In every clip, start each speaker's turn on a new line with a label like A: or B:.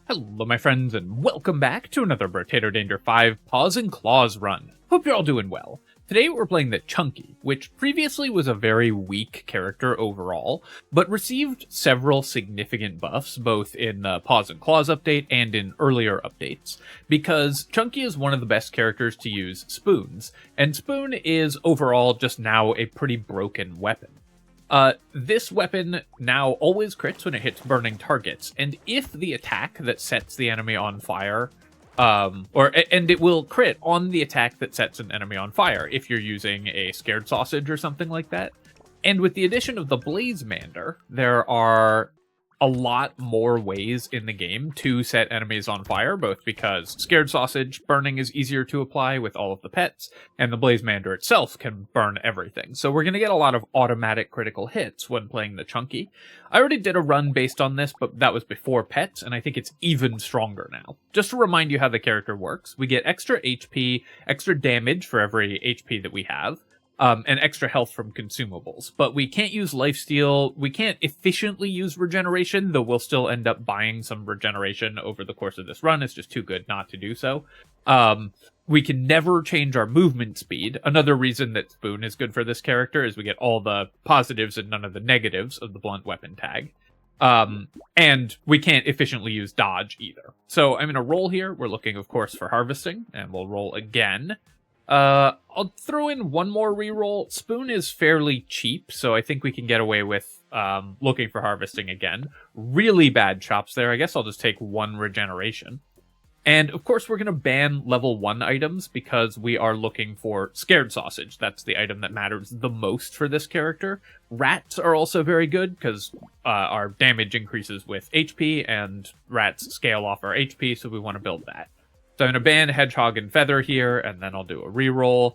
A: Hello my friends, and welcome back to another Brotato Danger 5 Paws and Claws run. Hope you're all doing well. Today we're playing the Chunky, which previously was a very weak character overall, but received several significant buffs, both in the Paws and Claws update and in earlier updates, because Chunky is one of the best characters to use spoons, and Spoon is overall just now a pretty broken weapon. This weapon now always crits when it hits burning targets, and if the attack that sets the enemy on fire, and it will crit on the attack that sets an enemy on fire if you're using a scared sausage or something like that. And with the addition of the blaze mander, there are a lot more ways in the game to set enemies on fire, both because scared sausage burning is easier to apply with all of the pets, and the blaze mander itself can burn everything. So we're going to get a lot of automatic critical hits when playing the Chunky. I already did a run based on this, but that was before pets, and I think it's even stronger now. Just to remind you how the character works, we get extra HP, extra damage for every HP that we have, and extra health from consumables. But we can't use lifesteal, we can't efficiently use regeneration, though we'll still end up buying some regeneration over the course of this run. It's just too good not to do so. We can never change our movement speed. Another reason that Spoon is good for this character is we get all the positives and none of the negatives of the blunt weapon tag. And we can't efficiently use dodge either. So I'm going to roll here. We're looking, of course, for harvesting, and we'll roll again. I'll throw in one more reroll. Spoon is fairly cheap, so I think we can get away with looking for harvesting again. Really bad chops there. I guess I'll just take one regeneration. And of course we're going to ban level 1 items because we are looking for scared sausage. That's the item that matters the most for this character. Rats are also very good because our damage increases with HP, and rats scale off our HP, so we want to build that. So I'm going to ban Hedgehog and Feather here, and then I'll do a reroll.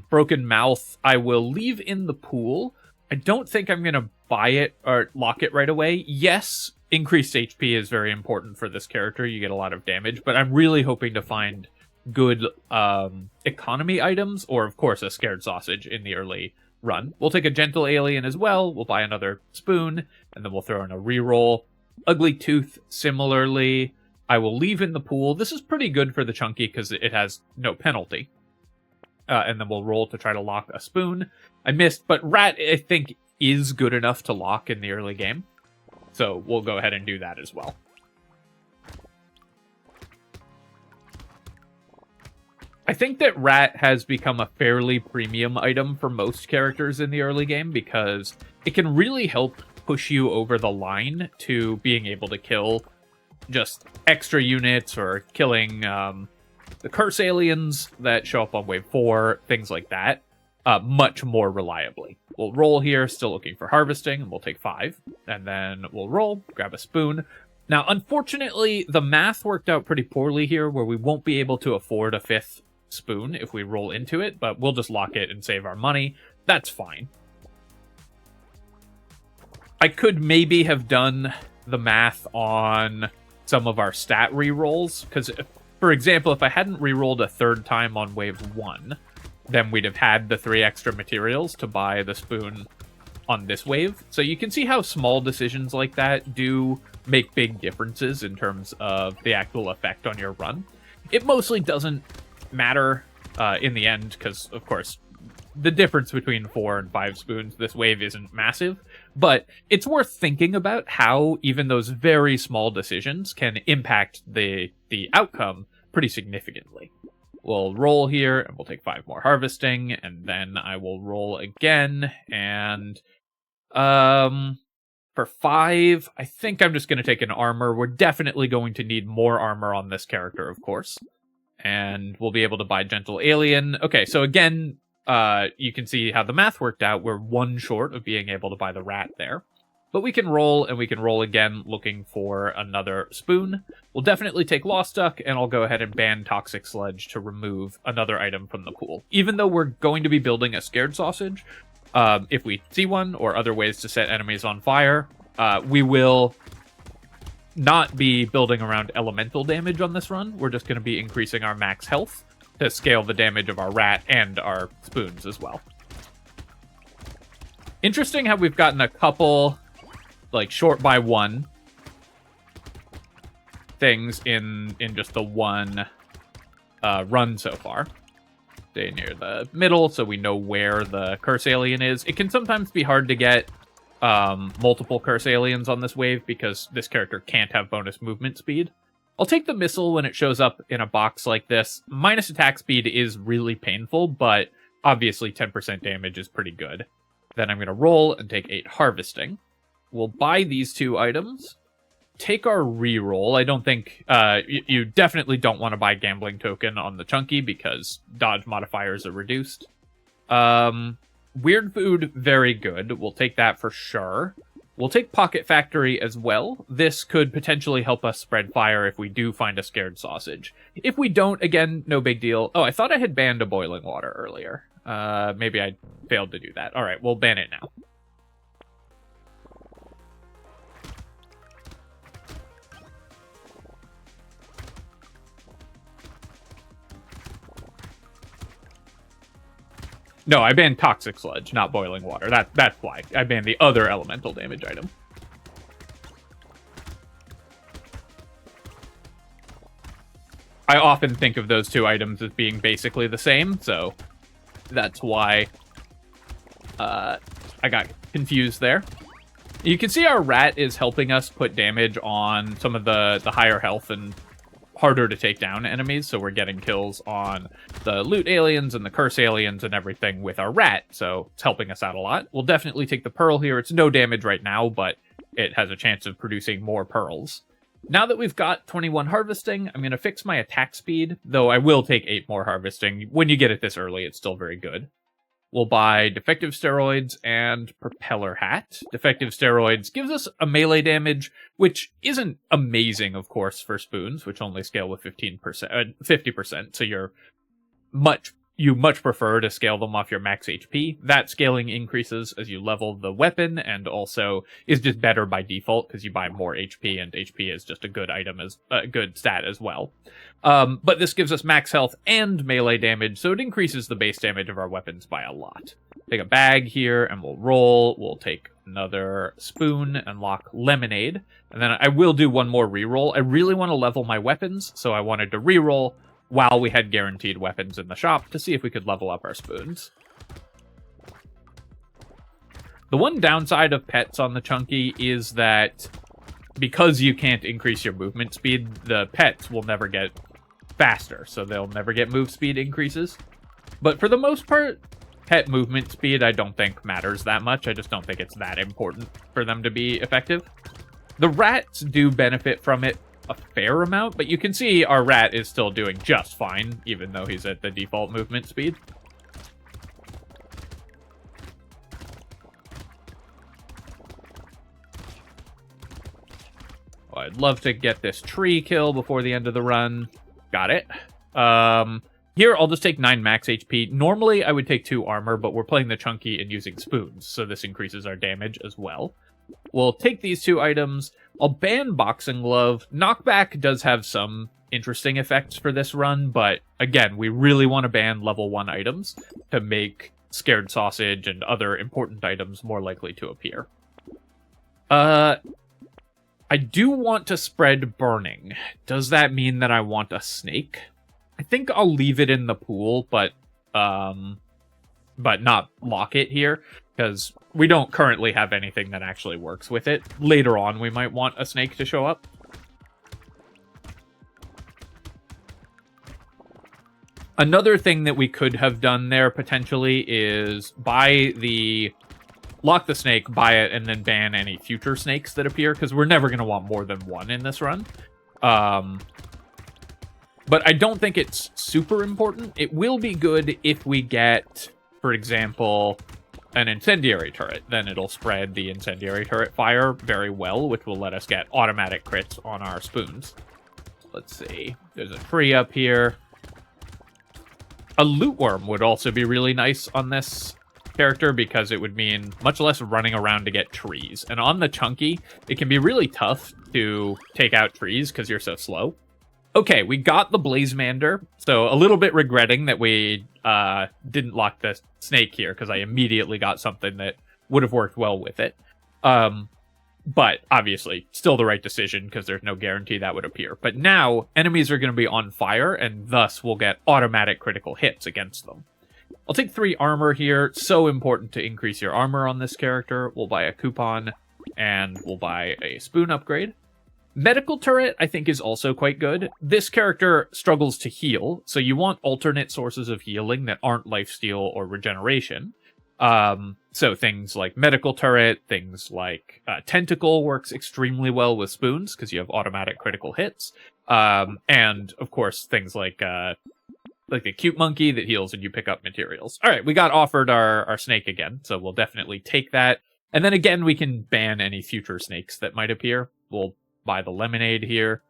A: Broken Mouth, I will leave in the pool. I don't think I'm going to buy it or lock it right away. Yes, increased HP is very important for this character. You get a lot of damage, but I'm really hoping to find good economy items, or of course a scared sausage in the early run. We'll take a Gentle Alien as well. We'll buy another Spoon, and then we'll throw in a reroll. Ugly Tooth, similarly, I will leave in the pool. This is pretty good for the Chunky because it has no penalty. And then we'll roll to try to lock a Spoon. I missed, but Rat, I think, is good enough to lock in the early game. So we'll go ahead and do that as well. I think that Rat has become a fairly premium item for most characters in the early game because it can really help push you over the line to being able to kill just extra units or killing the curse aliens that show up on wave 4, things like that, much more reliably. We'll roll here, still looking for harvesting, and we'll take 5, and then we'll roll, grab a Spoon. Now, unfortunately, the math worked out pretty poorly here, where we won't be able to afford a 5th Spoon if we roll into it, but we'll just lock it and save our money. That's fine. I could maybe have done the math on some of our stat rerolls, because, for example, if I hadn't rerolled a 3rd time on wave 1, then we'd have had the 3 extra materials to buy the Spoon on this wave. So you can see how small decisions like that do make big differences in terms of the actual effect on your run. It mostly doesn't matter in the end, because, of course, the difference between 4 and 5 spoons this wave isn't massive, but it's worth thinking about how even those very small decisions can impact the outcome pretty significantly. We'll roll here, and we'll take 5 more harvesting, and then I will roll again, and for 5, I think I'm just going to take an armor. We're definitely going to need more armor on this character, of course, and we'll be able to buy Gentle Alien. Okay, so again, you can see how the math worked out. We're 1 short of being able to buy the Rat there. But we can roll, and we can roll again looking for another Spoon. We'll definitely take Lost Duck, and I'll go ahead and ban Toxic Sludge to remove another item from the pool. Even though we're going to be building a scared sausage, if we see one, or other ways to set enemies on fire, we will not be building around elemental damage on this run. We're just going to be increasing our max health to scale the damage of our Rat and our Spoons as well. Interesting how we've gotten a couple, like, short by 1 things in just the one run so far. Stay near the middle so we know where the curse alien is. It can sometimes be hard to get multiple curse aliens on this wave because this character can't have bonus movement speed. I'll take the missile when it shows up in a box like this. Minus attack speed is really painful, but obviously 10% damage is pretty good. Then I'm going to roll and take 8 harvesting. We'll buy these 2 items. Take our reroll. I don't think... you definitely don't want to buy gambling token on the chunky because dodge modifiers are reduced. Weird food, very good. We'll take that for sure. We'll take Pocket Factory as well. This could potentially help us spread fire if we do find a scared sausage. If we don't, again, no big deal. Oh, I thought I had banned a boiling water earlier. Maybe I failed to do that. All right, we'll ban it now. No, I banned Toxic Sludge, not Boiling Water. That's why. I banned the other elemental damage item. I often think of those 2 items as being basically the same, so that's why I got confused there. You can see our rat is helping us put damage on some of the higher health and harder to take down enemies, so we're getting kills on the loot aliens and the curse aliens and everything with our rat, so it's helping us out a lot. We'll definitely take the pearl here. It's no damage right now, but it has a chance of producing more pearls. Now that we've got 21 harvesting, I'm going to fix my attack speed, though I will take 8 more harvesting. When you get it this early, it's still very good. We'll buy Defective Steroids and Propeller Hat. Defective Steroids gives us a melee damage, which isn't amazing, of course, for spoons, which only scale with 50%, so you much prefer to scale them off your max HP. That scaling increases as you level the weapon, and also is just better by default because you buy more HP, and HP is just a good item, as a good stat as well. But this gives us max health and melee damage, so it increases the base damage of our weapons by a lot. Take a bag here, and we'll roll. We'll take another spoon and lock Lemonade, and then I will do one more reroll. I really want to level my weapons, so I wanted to reroll while we had guaranteed weapons in the shop to see if we could level up our spoons. The one downside of pets on the chunky is that because you can't increase your movement speed, the pets will never get faster, so they'll never get move speed increases. But for the most part, pet movement speed I don't think matters that much. I just don't think it's that important for them to be effective. The rats do benefit from it a fair amount, but you can see our rat is still doing just fine, even though he's at the default movement speed. Oh, I'd love to get this tree kill before the end of the run. Got it. Here, I'll just take 9 max HP. Normally, I would take 2 armor, but we're playing the chunky and using spoons, so this increases our damage as well. We'll take these 2 items. I'll ban Boxing Glove. Knockback does have some interesting effects for this run, but again, we really want to ban level 1 items to make Scared Sausage and other important items more likely to appear. I do want to spread Burning. Does that mean that I want a snake? I think I'll leave it in the pool, but not lock it here, because we don't currently have anything that actually works with it. Later on, we might want a snake to show up. Another thing that we could have done there, potentially, is lock the snake, buy it, and then ban any future snakes that appear, because we're never going to want more than 1 in this run. But I don't think it's super important. It will be good if we get, for example, an incendiary turret. Then it'll spread the incendiary turret fire very well, which will let us get automatic crits on our spoons. Let's see. There's a tree up here. A loot worm would also be really nice on this character because it would mean much less running around to get trees. And on the chunky, it can be really tough to take out trees because you're so slow. Okay, we got the Blaze Mander, so a little bit regretting that we didn't lock the snake here, because I immediately got something that would have worked well with it. But obviously, still the right decision because there's no guarantee that would appear. But now, enemies are going to be on fire, and thus we'll get automatic critical hits against them. I'll take 3 armor here. So important to increase your armor on this character. We'll buy a coupon, and we'll buy a spoon upgrade. Medical turret, I think, is also quite good. This character struggles to heal, so you want alternate sources of healing that aren't lifesteal or regeneration. So things like medical turret, things like tentacle works extremely well with spoons because you have automatic critical hits. And of course things like the cute monkey that heals and you pick up materials. All right, we got offered our snake again, so we'll definitely take that. And then again, we can ban any future snakes that might appear. We'll buy the lemonade here.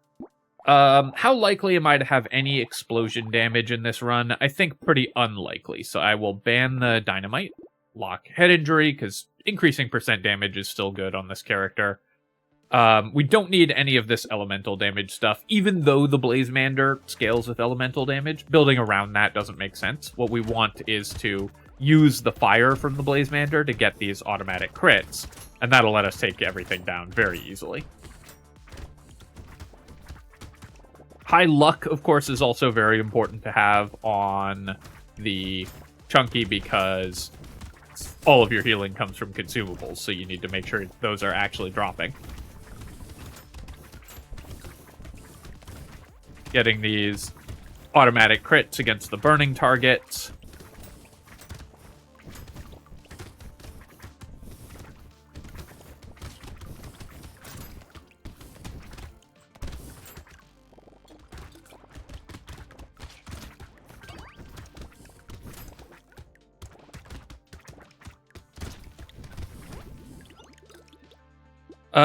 A: How likely am I to have any explosion damage in this run? I think pretty unlikely. So I will ban the dynamite, lock head injury, because increasing percent damage is still good on this character. We don't need any of this elemental damage stuff, even though the blaze mander scales with elemental damage. Building around that doesn't make sense. What we want is to use the fire from the blaze mander to get these automatic crits, and that'll let us take everything down very easily. High luck, of course, is also very important to have on the chunky because all of your healing comes from consumables, so you need to make sure those are actually dropping. Getting these automatic crits against the burning targets.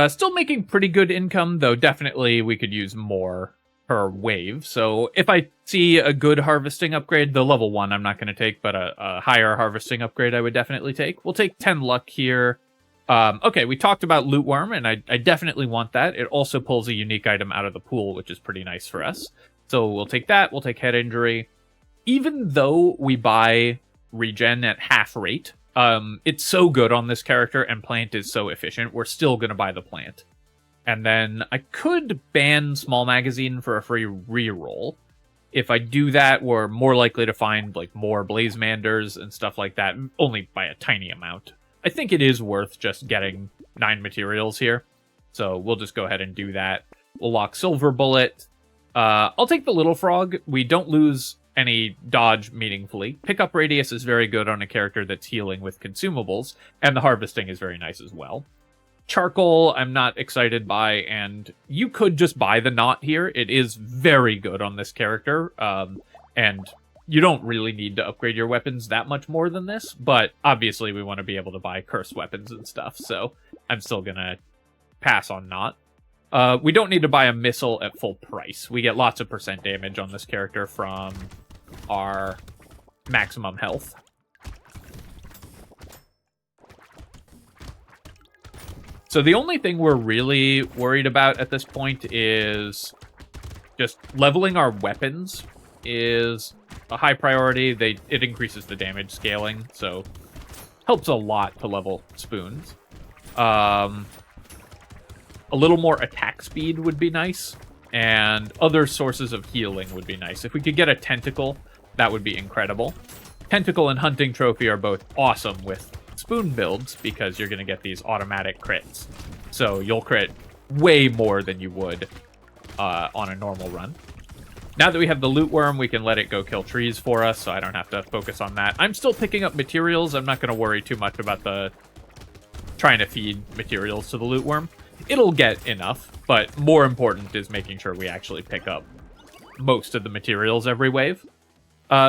A: Still making pretty good income, though definitely we could use more per wave. So if I see a good harvesting upgrade, the level 1 I'm not going to take, but a higher harvesting upgrade I would definitely take. We'll take 10 luck here. Okay, we talked about loot worm, and I definitely want that. It also pulls a unique item out of the pool, which is pretty nice for us. So we'll take that. We'll take head injury. Even though we buy regen at half rate, it's so good on this character, and plant is so efficient, we're still going to buy the plant. And then I could ban small magazine for a free reroll. If I do that, we're more likely to find like more blaze manders and stuff like that, only by a tiny amount. I think it is worth just getting 9 materials here, so we'll just go ahead and do that. We'll lock silver bullet. I'll take the little frog. We don't lose any dodge meaningfully. Pickup radius is very good on a character that's healing with consumables, and the harvesting is very nice as well. Charcoal, I'm not excited by, and you could just buy the knot here. It is very good on this character, and you don't really need to upgrade your weapons that much more than this, but obviously we want to be able to buy cursed weapons and stuff, so I'm still gonna pass on knot. We don't need to buy a missile at full price. We get lots of percent damage on this character from our maximum health. So the only thing we're really worried about at this point is just leveling our weapons is a high priority. It increases the damage scaling, so helps a lot to level spoons. A little more attack speed would be nice, and other sources of healing would be nice. If we could get a tentacle, that would be incredible. Tentacle and hunting trophy are both awesome with spoon builds because you're going to get these automatic crits. So you'll crit way more than you would on a normal run. Now that we have the loot worm, we can let it go kill trees for us, so I don't have to focus on that. I'm still picking up materials. I'm not going to worry too much about the trying to feed materials to the loot worm. It'll get enough, but more important is making sure we actually pick up most of the materials every wave.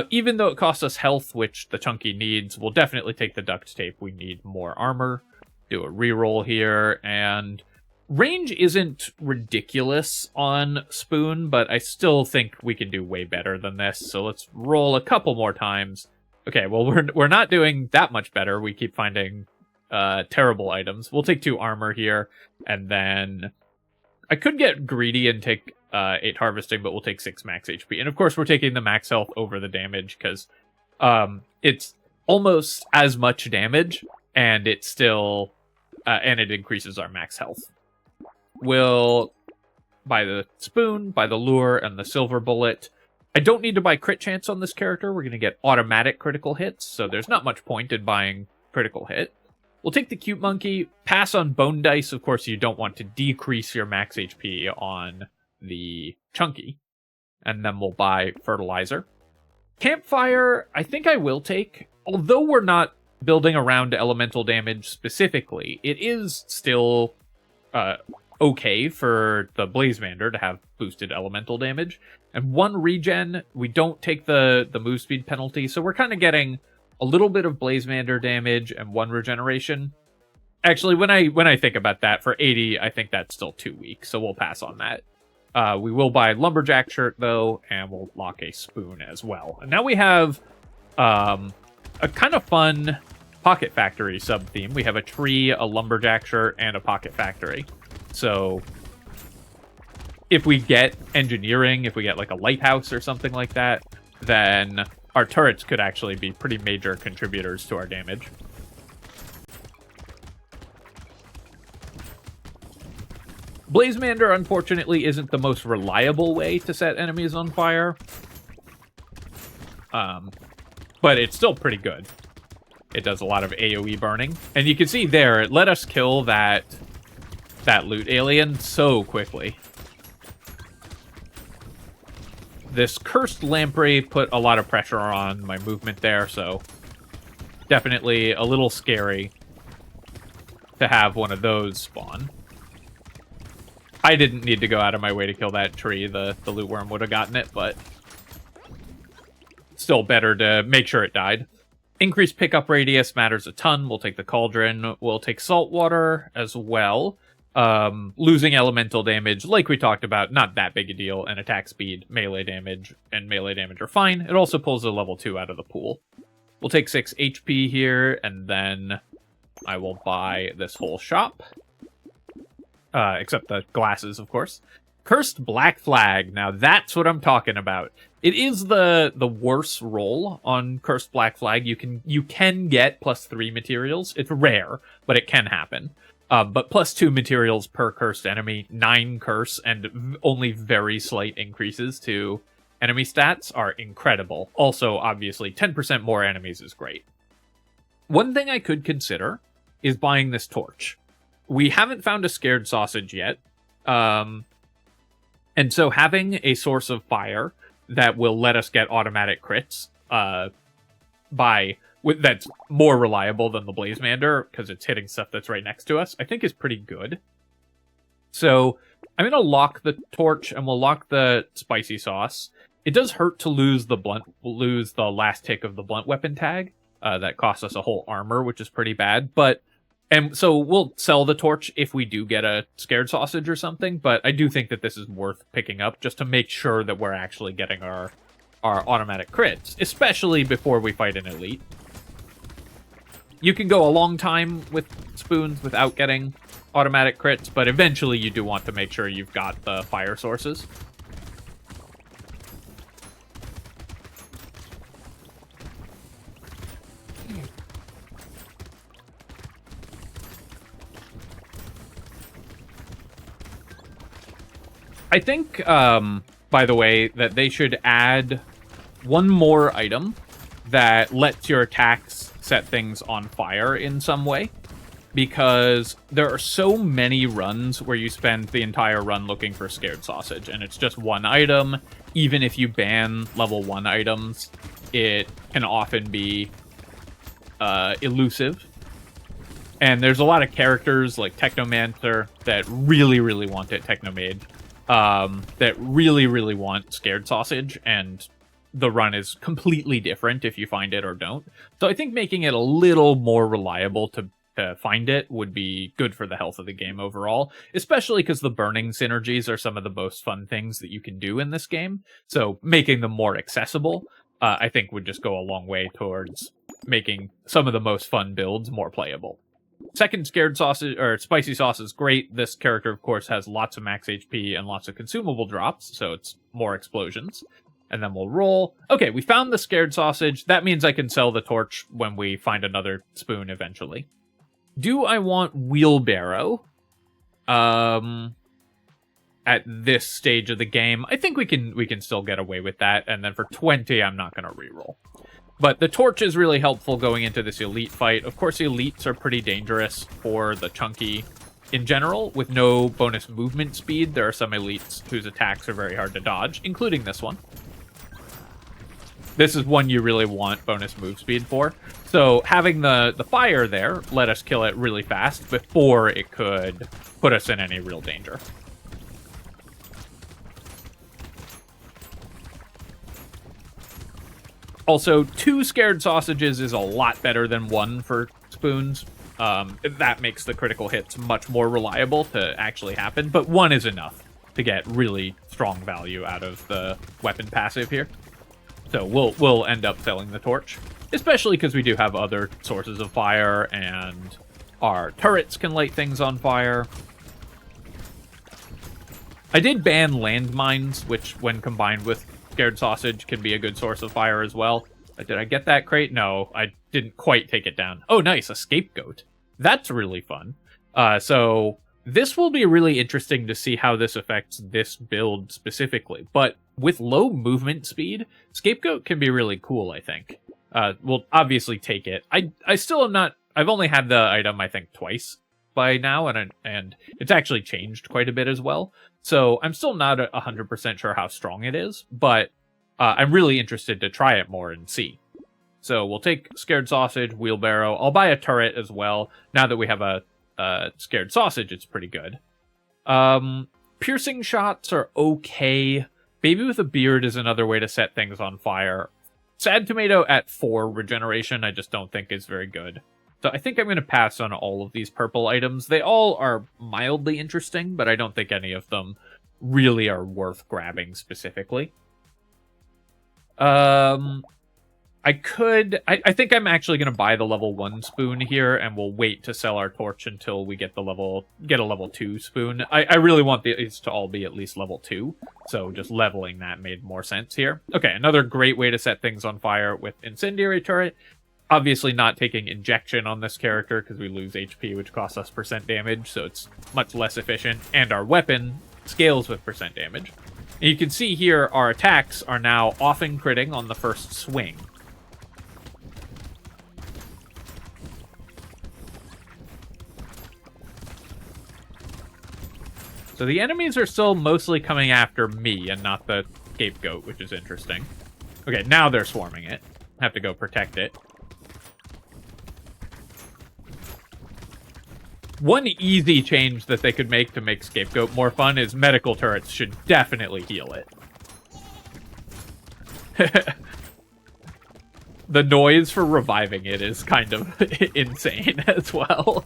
A: Even though it costs us health, which the chunky needs, we'll definitely take the duct tape. We need more armor. Do a reroll here, and range isn't ridiculous on spoon, but I still think we can do way better than this, so let's roll a couple more times. Okay, well, we're not doing that much better. We keep finding terrible items. We'll take 2 armor here, and then I could get greedy and take 8 harvesting, but we'll take 6 max HP. And of course, we're taking the max health over the damage, because it's almost as much damage, and it's still and it increases our max health. we'll buy the spoon, buy the lure, and the silver bullet. I don't need to buy crit chance on this character. We're going to get automatic critical hits, so there's not much point in buying critical hit. We'll take the cute monkey, pass on bone dice. Of course, you don't want to decrease your max HP on the chunky. And then we'll buy fertilizer. Campfire, I think I will take. Although we're not building around elemental damage specifically, it is still okay for the Blazemander to have boosted elemental damage. And 1 regen, we don't take the move speed penalty, so we're kind of getting a little bit of Blazemander damage and 1 regeneration. Actually, when I think about that, for 80, I think that's still too weak, so we'll pass on that. We will buy Lumberjack shirt, though, and we'll lock a spoon as well. And now we have a kind of fun Pocket Factory sub-theme. We have a tree, a Lumberjack shirt, and a Pocket Factory. So if we get engineering, if we get like a lighthouse or something like that, then our turrets could actually be pretty major contributors to our damage. Blazemander, unfortunately, isn't the most reliable way to set enemies on fire. But it's still pretty good. It does a lot of AoE burning. And you can see there, it let us kill that loot alien so quickly. This cursed lamprey put a lot of pressure on my movement there, so definitely a little scary to have one of those spawn. I didn't need to go out of my way to kill that tree. The loot worm would have gotten it, but still better to make sure it died. Increased pickup radius matters a ton. We'll take the cauldron. We'll take salt water as well. Losing elemental damage, like we talked about, not that big a deal. And attack speed, melee damage, and melee damage are fine. It also pulls a level 2 out of the pool. We'll take 6 HP here, and then I will buy this whole shop. Except the glasses, of course. Cursed Black Flag. Now that's what I'm talking about. It is the worst roll on Cursed Black Flag. You can get +3 materials. It's rare, but it can happen. But +2 materials per cursed enemy, 9 curse, and only very slight increases to enemy stats are incredible. Also, obviously, 10% more enemies is great. One thing I could consider is buying this torch. We haven't found a scared sausage yet. And so having a source of fire that will let us get automatic crits that's more reliable than the Blazemander, because it's hitting stuff that's right next to us, I think is pretty good. So I'm going to lock the torch, and we'll lock the spicy sauce. It does hurt to lose the last tick of the blunt weapon tag. That costs us a whole armor, which is pretty bad, and so we'll sell the torch if we do get a scared sausage or something, but I do think that this is worth picking up just to make sure that we're actually getting our automatic crits, especially before we fight an elite. You can go a long time with spoons without getting automatic crits, but eventually you do want to make sure you've got the fire sources. I think, by the way, that they should add one more item that lets your attacks set things on fire in some way. Because there are so many runs where you spend the entire run looking for scared sausage, and it's just one item. Even if you ban level 1 items, it can often be elusive. And there's a lot of characters like Technomancer that really, really want it, Technomage. That really, really want scared sausage, and the run is completely different if you find it or don't. So I think making it a little more reliable to find it would be good for the health of the game overall, especially because the burning synergies are some of the most fun things that you can do in this game. So making them more accessible, I think would just go a long way towards making some of the most fun builds more playable. Second scared sausage, or spicy sauce, is great. This character, of course, has lots of max HP and lots of consumable drops, so it's more explosions. And then we'll roll. Okay, we found the scared sausage. That means I can sell the torch when we find another spoon eventually. Do I want wheelbarrow? at this stage of the game, I think we can still get away with that. And then for 20, I'm not going to reroll. But the torch is really helpful going into this elite fight. Of course, elites are pretty dangerous for the chunky in general. With no bonus movement speed, there are some elites whose attacks are very hard to dodge, including this one. This is one you really want bonus move speed for. So having the fire there let us kill it really fast before it could put us in any real danger. Also, 2 scared sausages is a lot better than 1 for spoons. That makes the critical hits much more reliable to actually happen, but 1 is enough to get really strong value out of the weapon passive here. So we'll end up selling the torch, especially because we do have other sources of fire, and our turrets can light things on fire. I did ban landmines, which when combined with scared sausage can be a good source of fire as well. Did I get that crate? No, I didn't quite take it down. Oh, nice, a scapegoat. That's really fun. So this will be really interesting to see how this affects this build specifically. But with low movement speed, scapegoat can be really cool, I think. We'll obviously take it. I still am not... I've only had the item, I think, twice by now, and it's actually changed quite a bit as well. So I'm still not 100% sure how strong it is, but I'm really interested to try it more and see. So we'll take scared sausage, wheelbarrow. I'll buy a turret as well. Now that we have a scared sausage, it's pretty good. Piercing shots are okay. Baby with a beard is another way to set things on fire. Sad tomato at 4 regeneration, I just don't think is very good. So I think I'm going to pass on all of these purple items. They all are mildly interesting, but I don't think any of them really are worth grabbing specifically. I think I'm actually going to buy the level 1 spoon here, and we'll wait to sell our torch until we get a level 2 spoon. I really want these to all be at least level 2, so just leveling that made more sense here. Okay, another great way to set things on fire with incendiary turret. Obviously not taking injection on this character because we lose HP, which costs us % damage, so it's much less efficient, and our weapon scales with % damage. And you can see here our attacks are now often critting on the first swing. So the enemies are still mostly coming after me and not the scapegoat, which is interesting. Okay, now they're swarming it. Have to go protect it. One easy change that they could make to make Scapegoat more fun is medical turrets should definitely heal it. The noise for reviving it is kind of insane as well.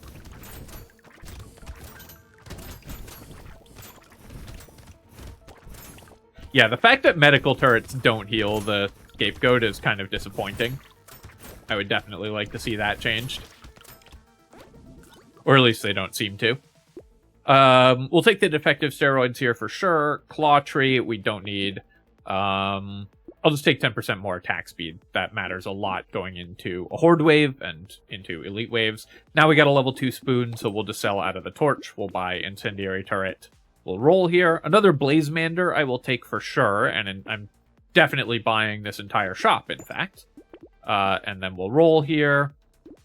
A: Yeah, the fact that medical turrets don't heal the Scapegoat is kind of disappointing. I would definitely like to see that changed. Or at least they don't seem to. We'll take the defective steroids here for sure. Claw tree, we don't need. I'll just take 10% more attack speed. That matters a lot going into a horde wave and into elite waves. Now we got a level 2 spoon, so we'll just sell out of the torch. We'll buy incendiary turret. We'll roll here. Another blaze mander I will take for sure, and I'm definitely buying this entire shop, in fact. And then we'll roll here.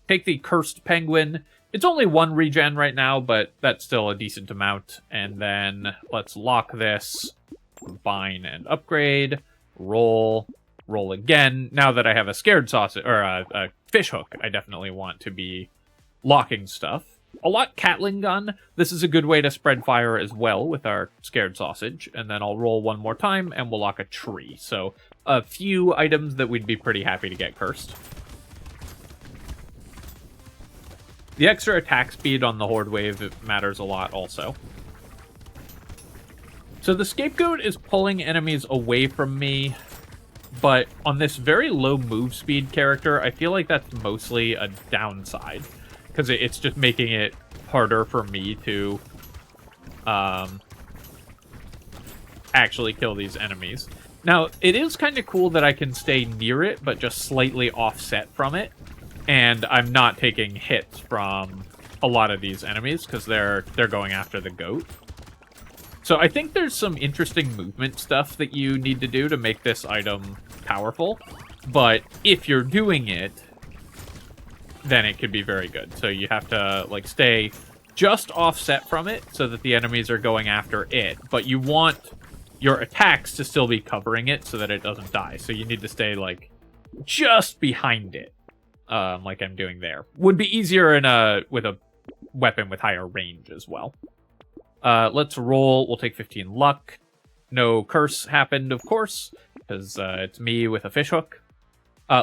A: Take the cursed penguin. It's only 1 regen right now, but that's still a decent amount. And then let's lock this, combine and upgrade, roll again. Now that I have a scared sausage, or a fish hook, I definitely want to be locking stuff. A lot Catling gun. This is a good way to spread fire as well with our scared sausage. And then I'll roll one more time and we'll lock a tree. So a few items that we'd be pretty happy to get cursed. The extra attack speed on the Horde Wave matters a lot also. So the Scapegoat is pulling enemies away from me, but on this very low move speed character, I feel like that's mostly a downside, because it's just making it harder for me to actually kill these enemies. Now, it is kind of cool that I can stay near it, but just slightly offset from it. And I'm not taking hits from a lot of these enemies because they're going after the goat. So I think there's some interesting movement stuff that you need to do to make this item powerful. But if you're doing it, then it could be very good. So you have to like stay just offset from it so that the enemies are going after it. But you want your attacks to still be covering it so that it doesn't die. So you need to stay like just behind it, like I'm doing there. Would be easier with a weapon with higher range as well. Let's roll. We'll take 15 luck. No curse happened, of course, because it's me with a fishhook.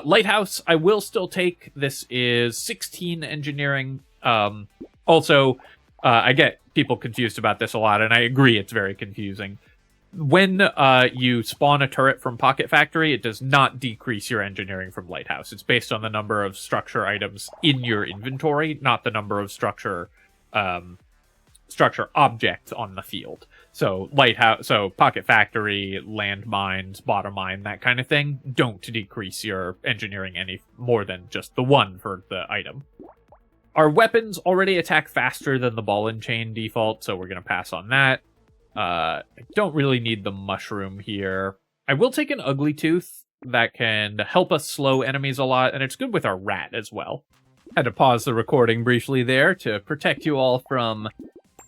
A: Lighthouse, I will still take. This is 16 engineering. Also, I get people confused about this a lot, and I agree it's very confusing. When you spawn a turret from Pocket Factory, it does not decrease your engineering from Lighthouse. It's based on the number of structure items in your inventory, not the number of structure objects on the field. So Pocket Factory, landmines, bottom mine, that kind of thing, don't decrease your engineering any more than just the one for the item. Our weapons already attack faster than the ball and chain default, so we're going to pass on that. I don't really need the mushroom here. I will take an ugly tooth that can help us slow enemies a lot, and it's good with our rat as well. Had to pause the recording briefly there to protect you all from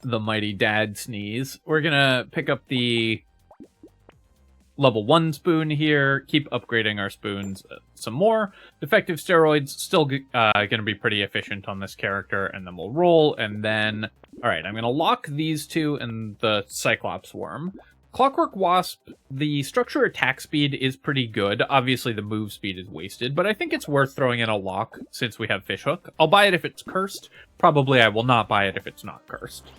A: the mighty dad sneeze. We're gonna pick up the level 1 spoon here, keep upgrading our spoons some more. Defective steroids, still gonna be pretty efficient on this character, and then we'll roll, and then... Alright, I'm gonna lock these two and the Cyclops Worm. Clockwork Wasp, the structure attack speed is pretty good. Obviously the move speed is wasted, but I think it's worth throwing in a lock since we have Fishhook. I'll buy it if it's cursed. Probably I will not buy it if it's not cursed.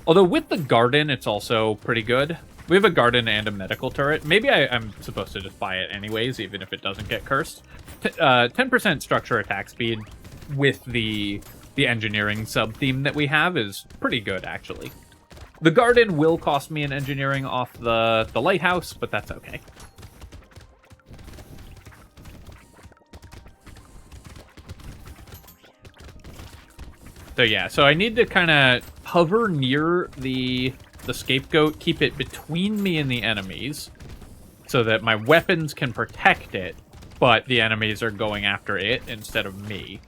A: Although with the Garden, it's also pretty good. We have a Garden and a medical turret. Maybe I'm supposed to just buy it anyways, even if it doesn't get cursed. 10% structure attack speed with the engineering sub-theme that we have is pretty good, actually. The Garden will cost me an engineering off the lighthouse, but that's okay. So yeah, so I need to kind of hover near the Scapegoat, keep it between me and the enemies, so that my weapons can protect it, but the enemies are going after it instead of me.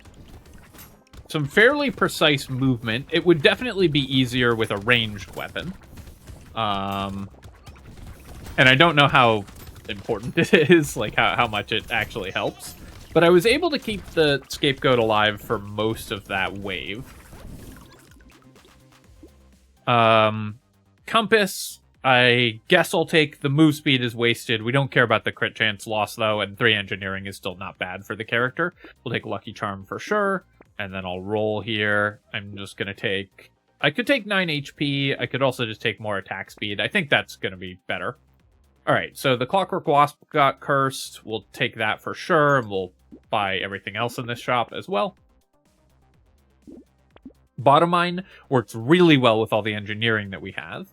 A: Some fairly precise movement. It would definitely be easier with a ranged weapon. And I don't know how important it is, like how much it actually helps. But I was able to keep the Scapegoat alive for most of that wave. Compass, I guess I'll take. The move speed is wasted. We don't care about the crit chance loss, though, and 3 engineering is still not bad for the character. We'll take Lucky Charm for sure, and then I'll roll here. I'm just going to take... I could take 9 HP. I could also just take more attack speed. I think that's going to be better. Alright, so the Clockwork Wasp got cursed. We'll take that for sure, and we'll buy everything else in this shop as well. Bottom mine works really well with all the engineering that we have.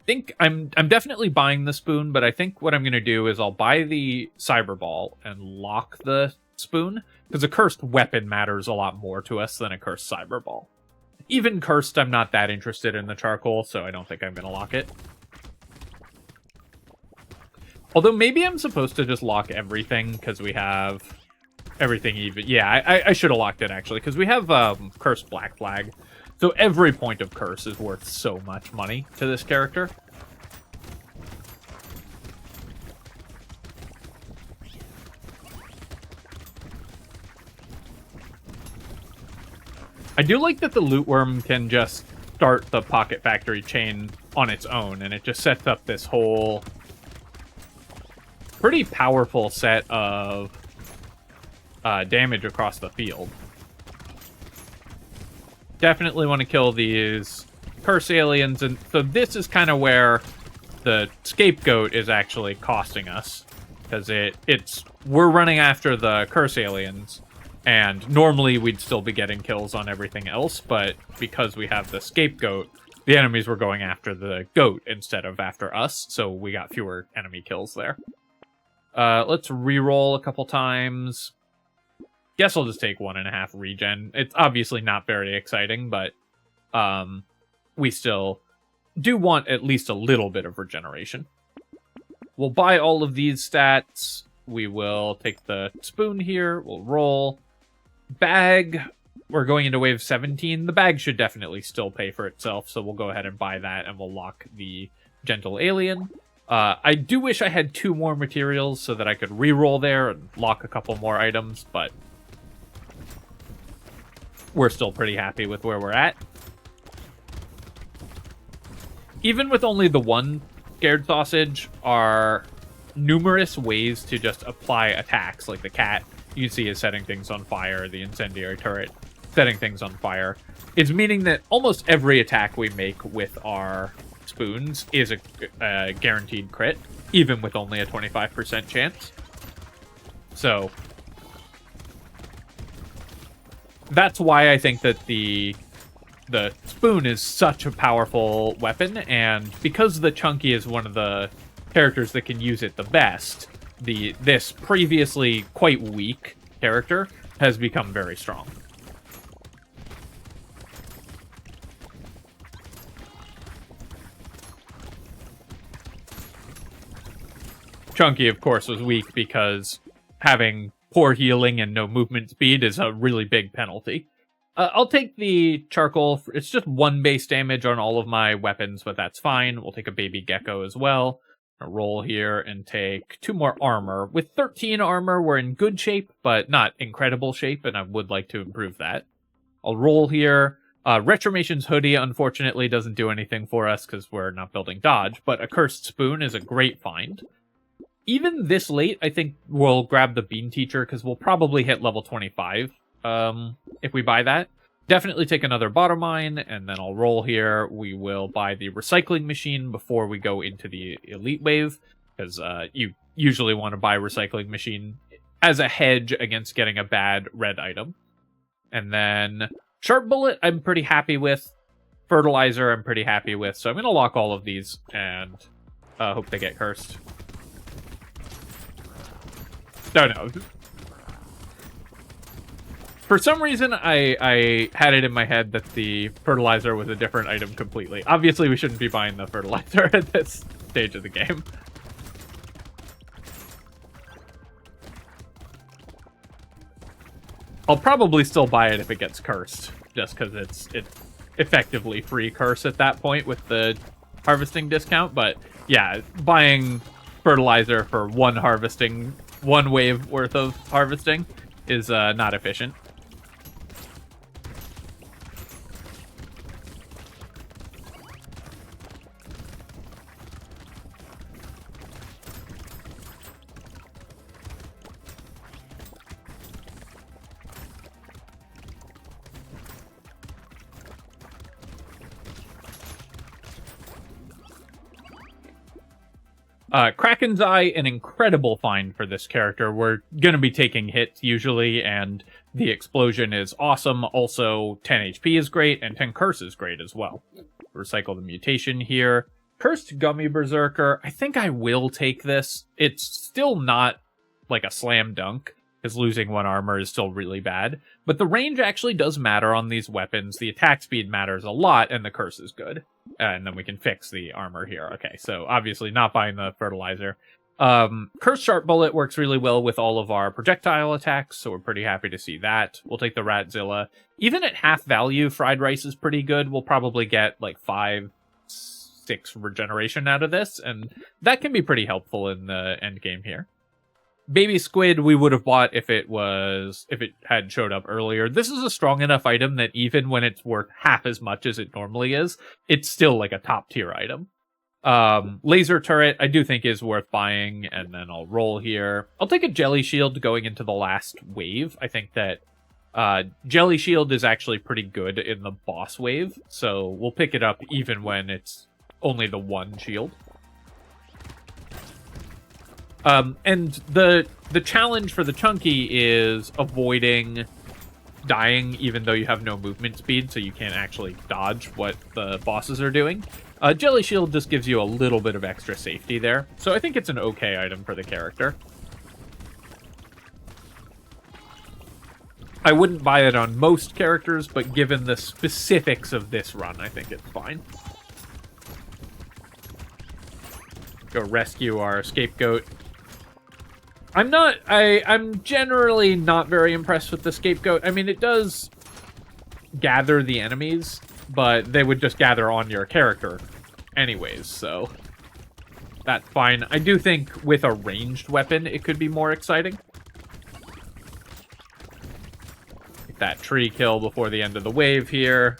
A: Think I'm definitely buying the spoon, but I think what I'm going to do is I'll buy the Cyber Ball and lock the spoon, because a cursed weapon matters a lot more to us than a cursed Cyber Ball. Even cursed, I'm not that interested in the charcoal, so I don't think I'm going to lock it. Although maybe I'm supposed to just lock everything, because we have everything even. Yeah, I should have locked it, actually, because we have Cursed Black Flag. So every point of curse is worth so much money to this character. I do like that the Loot Worm can just start the Pocket Factory chain on its own, and it just sets up this whole pretty powerful set of damage across the field. Definitely want to kill these curse aliens, and so this is kind of where the Scapegoat is actually costing us, because we're running after the curse aliens, and normally we'd still be getting kills on everything else, but because we have the Scapegoat, the enemies were going after the goat instead of after us, so we got fewer enemy kills there. Let's re-roll a couple times. Guess I'll just take 1.5 regen. It's obviously not very exciting, but we still do want at least a little bit of regeneration. We'll buy all of these stats. We will take the spoon here. We'll roll. Bag. We're going into wave 17. The bag should definitely still pay for itself, so we'll go ahead and buy that, and we'll lock the gentle alien. I do wish I had 2 more materials so that I could re-roll there and lock a couple more items, but we're still pretty happy with where we're at. Even with only the 1 scared sausage, are numerous ways to just apply attacks, like the cat you can see is setting things on fire, the incendiary turret setting things on fire. It's meaning that almost every attack we make with our spoons is a guaranteed crit, even with only a 25% chance. So that's why I think that the spoon is such a powerful weapon, and because the Chunky is one of the characters that can use it the best, this previously quite weak character has become very strong. Chunky, of course, was weak because having poor healing and no movement speed is a really big penalty. I'll take the charcoal. It's just 1 base damage on all of my weapons, but that's fine. We'll take a baby gecko as well. I'll roll here and take 2 more armor. With 13 armor, we're in good shape, but not incredible shape, and I would like to improve that. I'll roll here. Retrimation's hoodie, unfortunately, doesn't do anything for us because we're not building dodge, but a cursed spoon is a great find. Even this late, I think we'll grab the Bean Teacher because we'll probably hit level 25 if we buy that. Definitely take another bottom mine, and then I'll roll here. We will buy the recycling machine before we go into the elite wave, because you usually want to buy recycling machine as a hedge against getting a bad red item. And then Sharp Bullet, I'm pretty happy with. Fertilizer, I'm pretty happy with. So I'm going to lock all of these and hope they get cursed. No. For some reason, I had it in my head that the fertilizer was a different item completely. Obviously, we shouldn't be buying the fertilizer at this stage of the game. I'll probably still buy it if it gets cursed, just because it's effectively free curse at that point with the harvesting discount. But yeah, buying fertilizer for one wave worth of harvesting is not efficient. Kraken's Eye, an incredible find for this character. We're going to be taking hits usually, and the explosion is awesome. Also, 10 HP is great, and 10 curse is great as well. Recycle the mutation here. Cursed Gummy Berserker, I think I will take this. It's still not like a slam dunk, because losing 1 armor is still really bad. But the range actually does matter on these weapons. The attack speed matters a lot, and the curse is good. And then we can fix the armor here. Okay, so obviously not buying the fertilizer. Cursed Sharp Bullet works really well with all of our projectile attacks, so we're pretty happy to see that. We'll take the Ratzilla. Even at half value, Fried Rice is pretty good. We'll probably get like 5, 6 regeneration out of this, and that can be pretty helpful in the end game here. Baby Squid we would have bought if it had showed up earlier. This is a strong enough item that even when it's worth half as much as it normally is, it's still like a top tier item. Laser Turret I do think is worth buying, and then I'll roll here. I'll take a Jelly Shield going into the last wave. I think that Jelly Shield is actually pretty good in the boss wave, so we'll pick it up even when it's only the 1 shield. And the challenge for the Chunky is avoiding dying even though you have no movement speed, so you can't actually dodge what the bosses are doing. Jelly Shield just gives you a little bit of extra safety there, so I think it's an okay item for the character. I wouldn't buy it on most characters, but given the specifics of this run, I think it's fine. Go rescue our Scapegoat. I'm generally not very impressed with the Scapegoat. I mean, it does gather the enemies, but they would just gather on your character anyways, so that's fine. I do think with a ranged weapon, it could be more exciting. Get that tree kill before the end of the wave here.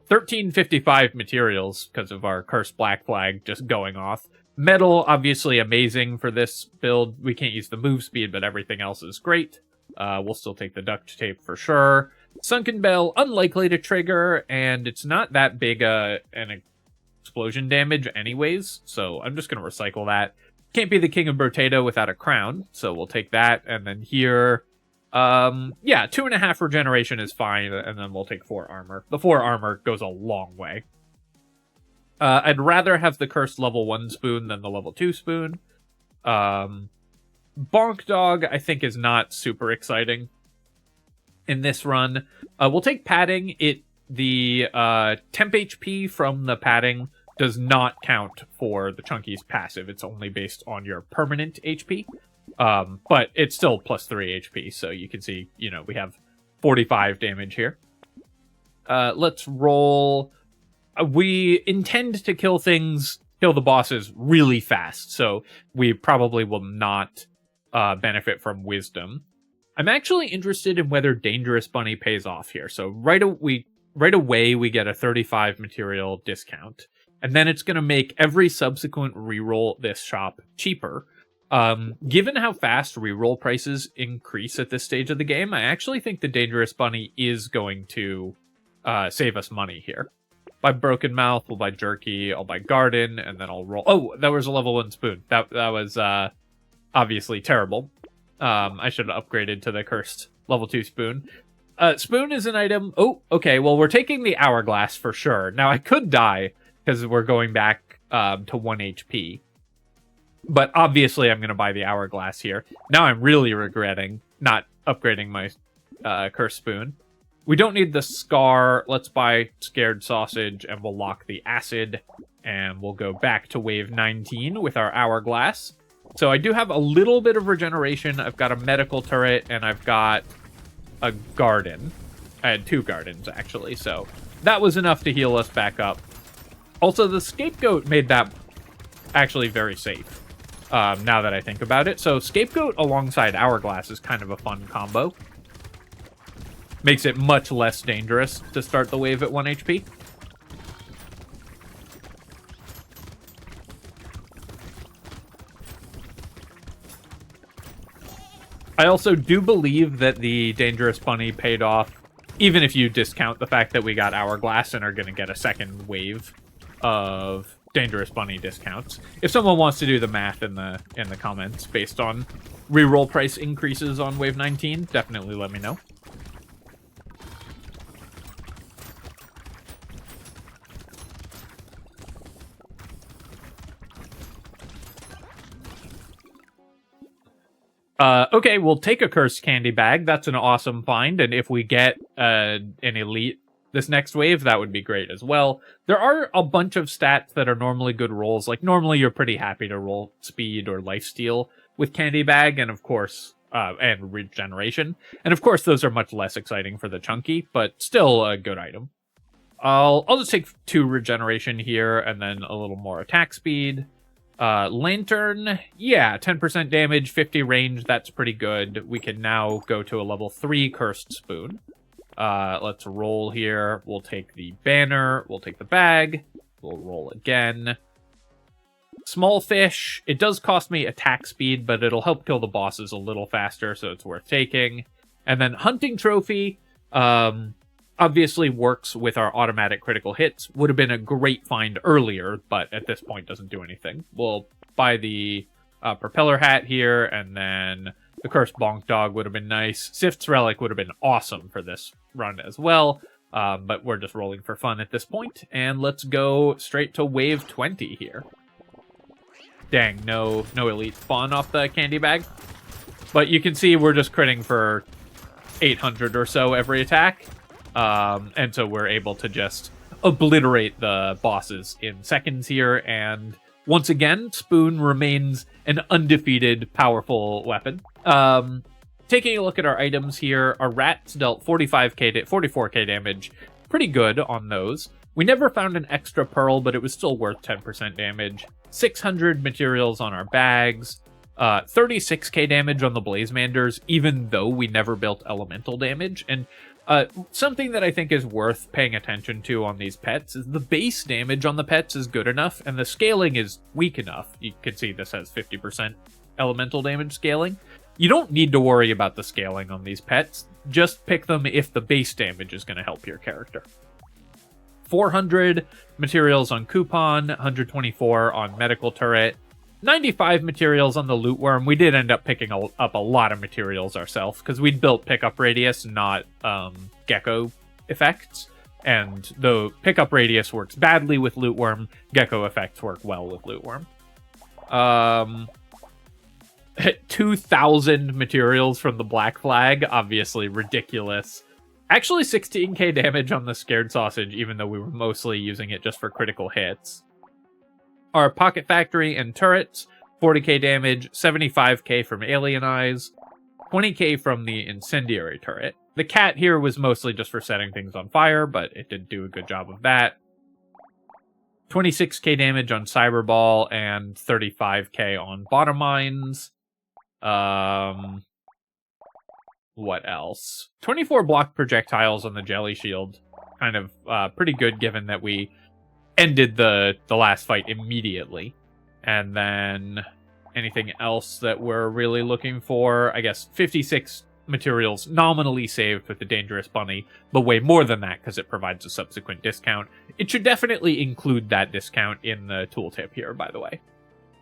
A: $13.55 materials because of our cursed black flag just going off. Metal, obviously amazing for this build. We can't use the move speed, but everything else is great. We'll still take the duct tape for sure. Sunken Bell, unlikely to trigger, and it's not that big an explosion damage anyways, so I'm just going to recycle that. Can't be the King of Brotato without a crown, so we'll take that, and then here... yeah, 2.5 regeneration is fine, and then we'll take 4 armor. The 4 armor goes a long way. I'd rather have the cursed level 1 spoon than the level 2 spoon. Bonk Dog, I think, is not super exciting in this run. We'll take padding. The temp HP from the padding does not count for the Chunky's passive. It's only based on your permanent HP. But it's still plus 3 HP, so you can see, you know, we have 45 damage here. Let's roll. We intend to kill the bosses really fast, so we probably will not benefit from Wisdom. I'm actually interested in whether Dangerous Bunny pays off here. So right away we get a 35 material discount, and then it's going to make every subsequent reroll this shop cheaper. Given how fast reroll prices increase at this stage of the game, I actually think the Dangerous Bunny is going to save us money here. Buy Broken Mouth, we'll buy Jerky, I'll buy Garden, and then I'll roll... Oh, that was a level 1 spoon. That was obviously terrible. I should have upgraded to the cursed level 2 spoon. Spoon is an item... Oh, okay, well, we're taking the Hourglass for sure. Now, I could die, because we're going back to 1 HP. But obviously, I'm going to buy the Hourglass here. Now I'm really regretting not upgrading my Cursed Spoon. We don't need the Scar. Let's buy Scared Sausage, and we'll lock the Acid. And we'll go back to wave 19 with our Hourglass. So I do have a little bit of regeneration. I've got a medical turret, and I've got a garden. I had 2 gardens, actually. So that was enough to heal us back up. Also, the Scapegoat made that actually very safe. Now that I think about it. So Scapegoat alongside Hourglass is kind of a fun combo. Makes it much less dangerous to start the wave at 1 HP. I also do believe that the Dangerous Bunny paid off, even if you discount the fact that we got Hourglass and are going to get a second wave of Dangerous Bunny discounts. If someone wants to do the math in the comments based on reroll price increases on wave 19, definitely let me know. Okay, we'll take a cursed candy bag. That's an awesome find, and if we get an elite this next wave, that would be great as well. There are a bunch of stats that are normally good rolls. Like, normally you're pretty happy to roll speed or lifesteal with candy bag, and of course, and regeneration. And of course, those are much less exciting for the Chunky, but still a good item. I'll just take 2 regeneration here, and then a little more attack speed. Lantern, yeah, 10% damage, 50 range, that's pretty good. We can now go to a level 3 Cursed Spoon. Let's roll here. We'll take the banner, we'll take the bag, we'll roll again. Small fish, it does cost me attack speed, but it'll help kill the bosses a little faster, so it's worth taking. And then hunting trophy, obviously works with our automatic critical hits. Would have been a great find earlier, but at this point doesn't do anything. We'll buy the propeller hat here, and then the cursed bonk dog would have been nice. Sift's relic would have been awesome for this run as well, but we're just rolling for fun at this point. And let's go straight to wave 20 here. Dang, no elite spawn off the candy bag. But you can see we're just critting for 800 or so every attack. And so we're able to just obliterate the bosses in seconds here, and once again, Spoon remains an undefeated, powerful weapon. Taking a look at our items here, our rats dealt 44k damage. Pretty good on those. We never found an extra pearl, but it was still worth 10% damage. 600 materials on our bags. 36k damage on the blaze manders, even though we never built elemental damage. And something that I think is worth paying attention to on these pets is the base damage on the pets is good enough, and the scaling is weak enough. You can see this has 50% elemental damage scaling. You don't need to worry about the scaling on these pets. Just pick them if the base damage is going to help your character. 400 materials on Coupon, 124 on Medical Turret, 95 materials on the Loot Worm. We did end up picking up a lot of materials ourselves, because we'd built Pickup Radius, not Gecko effects. And the Pickup Radius works badly with Loot Worm, Gecko effects work well with Loot Worm. 2,000 materials from the Black Flag, obviously ridiculous. Actually 16k damage on the Scared Sausage, even though we were mostly using it just for critical hits. Our Pocket Factory and turrets, 40k damage, 75k from Alien Eyes, 20k from the Incendiary turret. The cat here was mostly just for setting things on fire, but it did do a good job of that. 26k damage on Cyberball and 35k on Bottom Mines. What else? 24 block projectiles on the Jelly Shield. Kind of pretty good given that we ended the last fight immediately. And then anything else that we're really looking for? I guess 56 materials nominally saved with the Dangerous Bunny, but way more than that because it provides a subsequent discount. It should definitely include that discount in the tooltip here, by the way.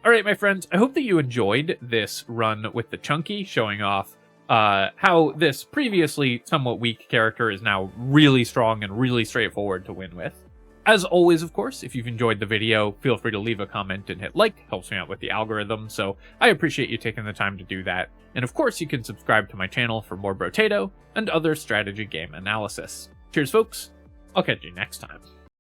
A: Alright, my friends, I hope that you enjoyed this run with the Chunky, showing off how this previously somewhat weak character is now really strong and really straightforward to win with. As always, of course, if you've enjoyed the video, feel free to leave a comment and hit like. Helps me out with the algorithm, so I appreciate you taking the time to do that. And of course, you can subscribe to my channel for more Brotato and other strategy game analysis. Cheers, folks. I'll catch you next time.